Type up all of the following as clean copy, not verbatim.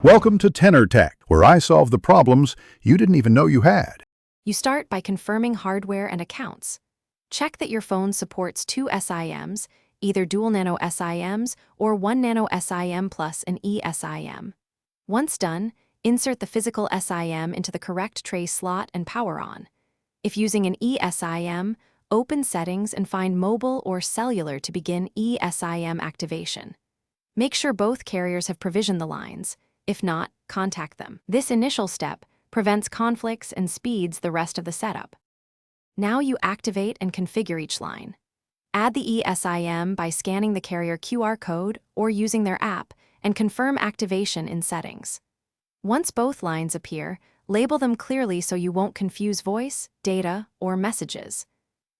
Welcome to Tenor Tech, where I solve the problems you didn't even know you had. You start by confirming hardware and accounts. Check that your phone supports 2 SIMs, either dual nano SIMs or 1 nano SIM plus an eSIM. Once done, insert the physical SIM into the correct tray slot and power on. If using an eSIM, open Settings and find Mobile or Cellular to begin eSIM activation. Make sure both carriers have provisioned the lines. If not, contact them. This initial step prevents conflicts and speeds the rest of the setup. Now you activate and configure each line. Add the eSIM by scanning the carrier QR code or using their app and confirm activation in Settings. Once both lines appear, label them clearly so you won't confuse voice, data, or messages.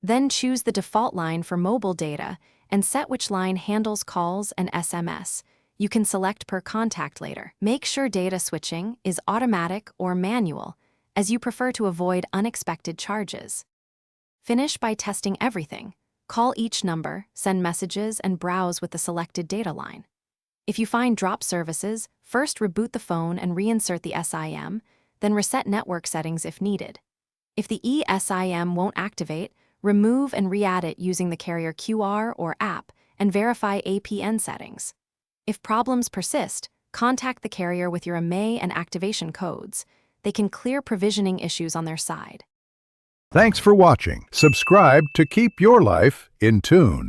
Then choose the default line for mobile data and set which line handles calls and SMS. You can select per contact later. Make sure data switching is automatic or manual, as you prefer to avoid unexpected charges. Finish by testing everything. Call each number, send messages, and browse with the selected data line. If you find drop services, first reboot the phone and reinsert the SIM, then reset network settings if needed. If the eSIM won't activate, remove and re-add it using the carrier QR or app and verify APN settings. If problems persist, contact the carrier with your IMEI and activation codes. They can clear provisioning issues on their side. Thanks for watching. Subscribe to keep your life in tune.